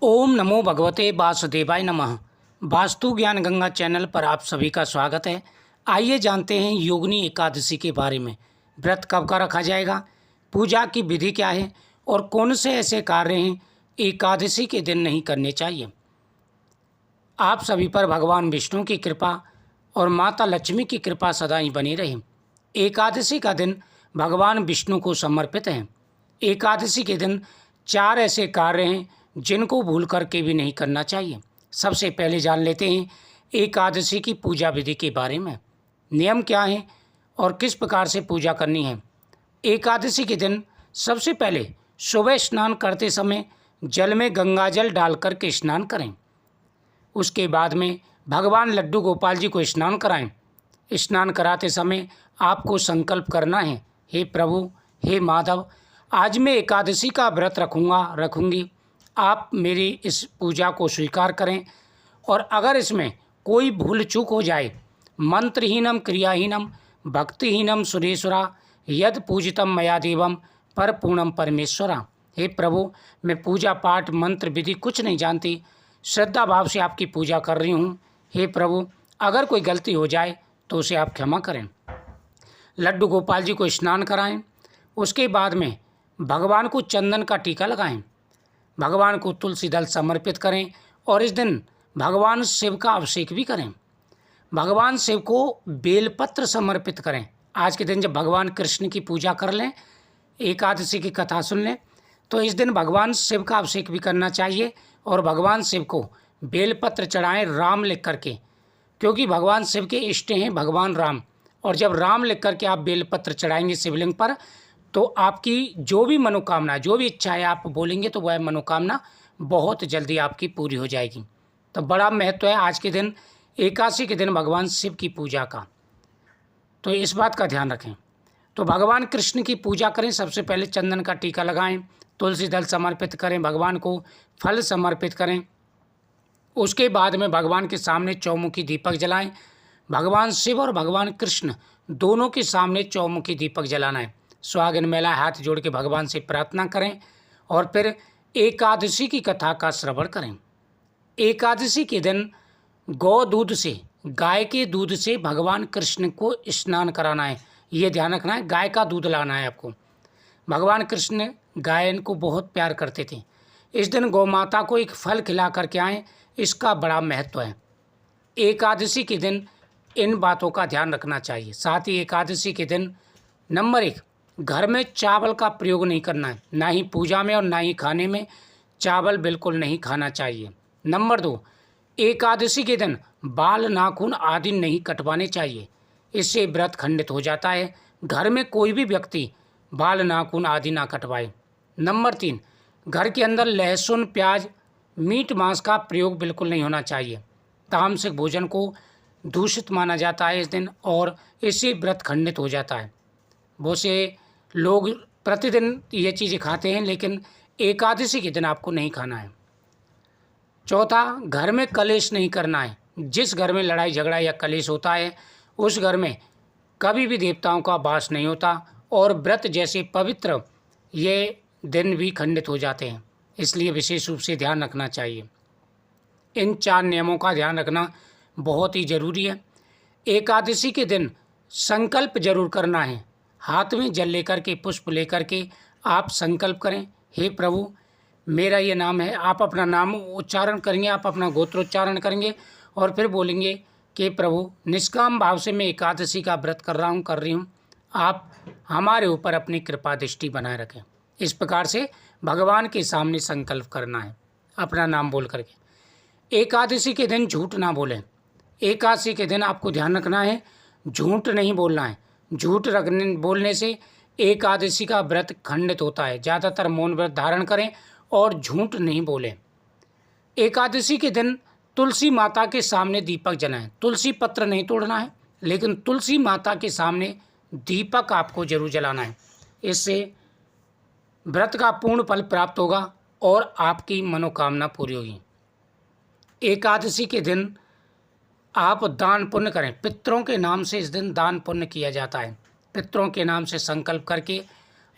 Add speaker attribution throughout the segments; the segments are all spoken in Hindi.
Speaker 1: ओम नमो भगवते वासुदेवाय नमः। वास्तु ज्ञान गंगा चैनल पर आप सभी का स्वागत है। आइए जानते हैं योगिनी एकादशी के बारे में। व्रत कब का रखा जाएगा, पूजा की विधि क्या है और कौन से ऐसे कार्य हैं एकादशी के दिन नहीं करने चाहिए। आप सभी पर भगवान विष्णु की कृपा और माता लक्ष्मी की कृपा सदा ही बनी रहे। एकादशी का दिन भगवान विष्णु को समर्पित है। एकादशी के दिन 4 ऐसे कार्य हैं जिनको भूल करके भी नहीं करना चाहिए। सबसे पहले जान लेते हैं एकादशी की पूजा विधि के बारे में। नियम क्या है और किस प्रकार से पूजा करनी है। एकादशी के दिन सबसे पहले सुबह स्नान करते समय जल में गंगाजल डाल करके स्नान करें। उसके बाद में भगवान लड्डू गोपाल जी को स्नान कराएं। स्नान कराते समय आपको संकल्प करना है, हे प्रभु, हे माधव, आज मैं एकादशी का व्रत रखूंगी। आप मेरी इस पूजा को स्वीकार करें और अगर इसमें कोई भूल चूक हो जाए, मंत्रहीनम क्रियाहीनम भक्तिहीनम सुरेश्वरा यद पूजितम मया देवम पर पूर्णम परमेश्वरा। हे प्रभु, मैं पूजा पाठ मंत्र विधि कुछ नहीं जानती, श्रद्धा भाव से आपकी पूजा कर रही हूँ। हे प्रभु, अगर कोई गलती हो जाए तो उसे आप क्षमा करें। लड्डू गोपाल जी को स्नान कराएं। उसके बाद में भगवान को चंदन का टीका लगाएं। भगवान को तुलसी दल समर्पित करें और इस दिन भगवान शिव का अभिषेक भी करें। भगवान शिव को बेलपत्र समर्पित करें। आज के दिन जब भगवान कृष्ण की पूजा कर लें, एकादशी की कथा सुन लें, तो इस दिन भगवान शिव का अभिषेक भी करना चाहिए और भगवान शिव को बेलपत्र चढ़ाएं राम लिख करके, क्योंकि भगवान शिव के इष्ट हैं भगवान राम। और जब राम लिख करके आप बेलपत्र चढ़ाएंगे शिवलिंग पर, तो आपकी जो भी मनोकामना, जो भी इच्छा है आप बोलेंगे तो वह मनोकामना बहुत जल्दी आपकी पूरी हो जाएगी। तो बड़ा महत्व है आज के दिन, एकादशी के दिन भगवान शिव की पूजा का, तो इस बात का ध्यान रखें। तो भगवान कृष्ण की पूजा करें। सबसे पहले चंदन का टीका लगाएं, तुलसी दल समर्पित करें, भगवान को फल समर्पित करें। उसके बाद में भगवान के सामने चौमुखी दीपक जलाएं। भगवान शिव और भगवान कृष्ण दोनों के सामने चौमुखी दीपक जलाना है। सुहागिन महिला हाथ जोड़ के भगवान से प्रार्थना करें और फिर एकादशी की कथा का श्रवण करें। एकादशी के दिन गौ दूध से, गाय के दूध से भगवान कृष्ण को स्नान कराना है। ये ध्यान रखना है, गाय का दूध लाना है आपको। भगवान कृष्ण गाय को बहुत प्यार करते थे। इस दिन गौ माता को एक फल खिला करके आएँ, इसका बड़ा महत्व है। एकादशी के दिन इन बातों का ध्यान रखना चाहिए। साथ ही एकादशी के दिन नंबर 1, घर में चावल का प्रयोग नहीं करना है, ना ही पूजा में और ना ही खाने में चावल बिल्कुल नहीं खाना चाहिए। नंबर 2, एकादशी के दिन बाल नाखून आदि नहीं कटवाने चाहिए, इससे व्रत खंडित हो जाता है। घर में कोई भी व्यक्ति बाल नाखून आदि ना कटवाए। नंबर 3, घर के अंदर लहसुन प्याज मीट मांस का प्रयोग बिल्कुल नहीं होना चाहिए। तामसिक भोजन को दूषित माना जाता है इस दिन और इससे व्रत खंडित हो जाता है। बहुत से लोग प्रतिदिन ये चीज़ें खाते हैं, लेकिन एकादशी के दिन आपको नहीं खाना है। चौथा, घर में कलेश नहीं करना है। जिस घर में लड़ाई झगड़ा या कलेश होता है उस घर में कभी भी देवताओं का वास नहीं होता और व्रत जैसे पवित्र ये दिन भी खंडित हो जाते हैं। इसलिए विशेष रूप से ध्यान रखना चाहिए। इन 4 नियमों का ध्यान रखना बहुत ही जरूरी है। एकादशी के दिन संकल्प जरूर करना है। हाथ में जल लेकर के, पुष्प लेकर के आप संकल्प करें, हे प्रभु मेरा ये नाम है। आप अपना नाम उच्चारण करेंगे, आप अपना गोत्रोच्चारण करेंगे और फिर बोलेंगे कि प्रभु निष्काम भाव से मैं एकादशी का व्रत कर रही हूँ, आप हमारे ऊपर अपनी कृपा दृष्टि बनाए रखें। इस प्रकार से भगवान के सामने संकल्प करना है अपना नाम बोल करके। एकादशी के दिन झूठ ना बोलें। एकादशी के दिन आपको ध्यान रखना है, झूठ नहीं बोलना है। झूठ बोलने से एकादशी का व्रत खंडित होता है। ज़्यादातर मौन व्रत धारण करें और झूठ नहीं बोलें। एकादशी के दिन तुलसी माता के सामने दीपक जलाएं। तुलसी पत्र नहीं तोड़ना है, लेकिन तुलसी माता के सामने दीपक आपको जरूर जलाना है। इससे व्रत का पूर्ण फल प्राप्त होगा और आपकी मनोकामना पूरी होगी। एकादशी के दिन आप दान पुण्य करें। पितरों के नाम से इस दिन दान पुण्य किया जाता है। पितरों के नाम से संकल्प करके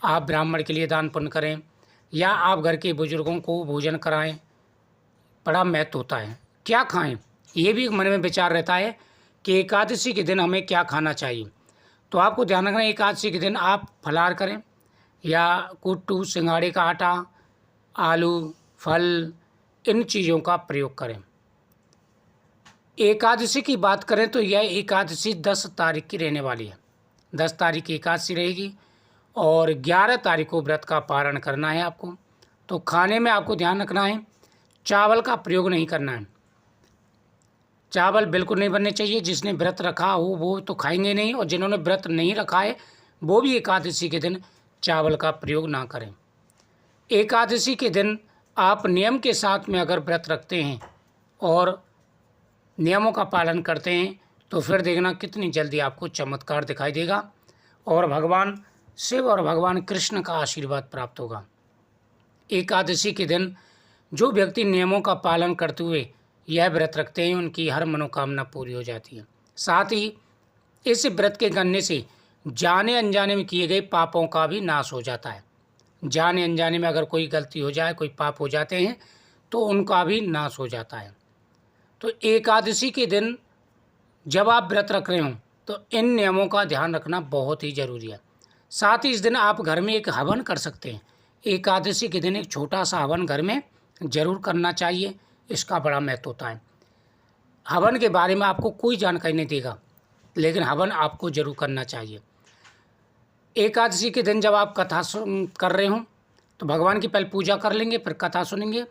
Speaker 1: आप ब्राह्मण के लिए दान पुण्य करें या आप घर के बुजुर्गों को भोजन कराएं बड़ा महत्व होता है। क्या खाएं, ये भी मन में विचार रहता है कि एकादशी के दिन हमें क्या खाना चाहिए। तो आपको ध्यान रखना है, एकादशी के दिन आप फलाहार करें या कुट्टू, सिंघाड़े का आटा, आलू, फल, इन चीज़ों का प्रयोग करें। एकादशी की बात करें तो यह एकादशी 10 तारीख की रहने वाली है। 10 तारीख की एकादशी रहेगी और 11 तारीख को व्रत का पारण करना है आपको। तो खाने में आपको ध्यान रखना है, चावल का प्रयोग नहीं करना है। चावल बिल्कुल नहीं बनने चाहिए। जिसने व्रत रखा हो वो तो खाएंगे नहीं, और जिन्होंने व्रत नहीं रखा है वो भी एकादशी के दिन चावल का प्रयोग ना करें। एकादशी के दिन आप नियम के साथ में अगर व्रत रखते हैं और नियमों का पालन करते हैं तो फिर देखना कितनी जल्दी आपको चमत्कार दिखाई देगा और भगवान शिव और भगवान कृष्ण का आशीर्वाद प्राप्त होगा। एकादशी के दिन जो व्यक्ति नियमों का पालन करते हुए यह व्रत रखते हैं उनकी हर मनोकामना पूरी हो जाती है। साथ ही इस व्रत के करने से जाने अनजाने में किए गए पापों का भी नाश हो जाता है। जाने अनजाने में अगर कोई गलती हो जाए, कोई पाप हो जाते हैं तो उनका भी नाश हो जाता है। तो एकादशी के दिन जब आप व्रत रख रहे हों तो इन नियमों का ध्यान रखना बहुत ही ज़रूरी है। साथ ही इस दिन आप घर में एक हवन कर सकते हैं। एकादशी के दिन एक छोटा सा हवन घर में ज़रूर करना चाहिए, इसका बड़ा महत्व होता है। हवन के बारे में आपको कोई जानकारी नहीं देगा, लेकिन हवन आपको जरूर करना चाहिए। एकादशी के दिन जब आप कथा कर रहे हों तो भगवान की पहले पूजा कर लेंगे, फिर कथा सुनेंगे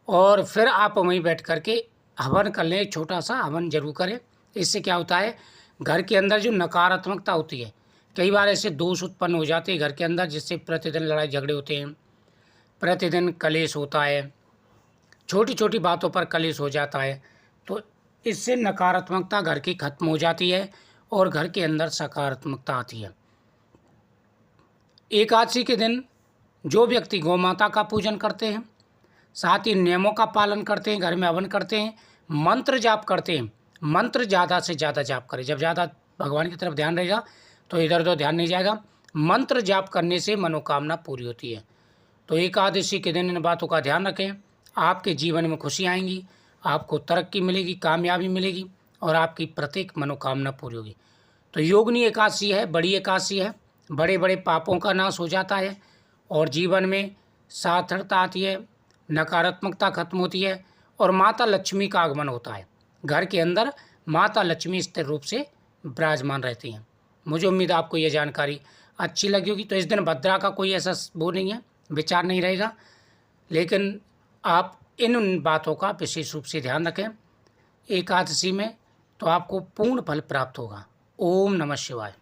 Speaker 1: और फिर आप वहीं बैठ कर के हवन कर लें। छोटा सा हवन जरूर करें। इससे क्या होता है, घर के अंदर जो नकारात्मकता होती है, कई बार ऐसे दोष उत्पन्न हो जाते हैं घर के अंदर, जिससे प्रतिदिन लड़ाई झगड़े होते हैं, प्रतिदिन कलेश होता है, छोटी छोटी बातों पर कलेश हो जाता है। तो इससे नकारात्मकता घर की खत्म हो जाती है और घर के अंदर सकारात्मकता आती है। एकादशी के दिन जो व्यक्ति गौ माता का पूजन करते हैं, साथ ही नियमों का पालन करते हैं, घर में हवन करते हैं, मंत्र जाप करते हैं, मंत्र ज़्यादा से ज़्यादा जाप करें। जब ज़्यादा भगवान की तरफ ध्यान रहेगा तो इधर उधर ध्यान नहीं जाएगा। मंत्र जाप करने से मनोकामना पूरी होती है। तो एकादशी के दिन इन बातों का ध्यान रखें, आपके जीवन में खुशी आएंगी, आपको तरक्की मिलेगी, कामयाबी मिलेगी और आपकी प्रत्येक मनोकामना पूरी होगी। तो योगिनी एकादशी है, बड़ी एकादशी है। बड़े बड़े पापों का नाश हो जाता है और जीवन में सार्थकता आती है, नकारात्मकता खत्म होती है और माता लक्ष्मी का आगमन होता है। घर के अंदर माता लक्ष्मी स्थिर रूप से विराजमान रहती हैं। मुझे उम्मीद है आपको यह जानकारी अच्छी लगी होगी। तो इस दिन भद्रा का कोई ऐसा वो नहीं है, विचार नहीं रहेगा, लेकिन आप इन बातों का विशेष रूप से ध्यान रखें एकादशी में, तो आपको पूर्ण फल प्राप्त होगा। ओम नमः शिवाय।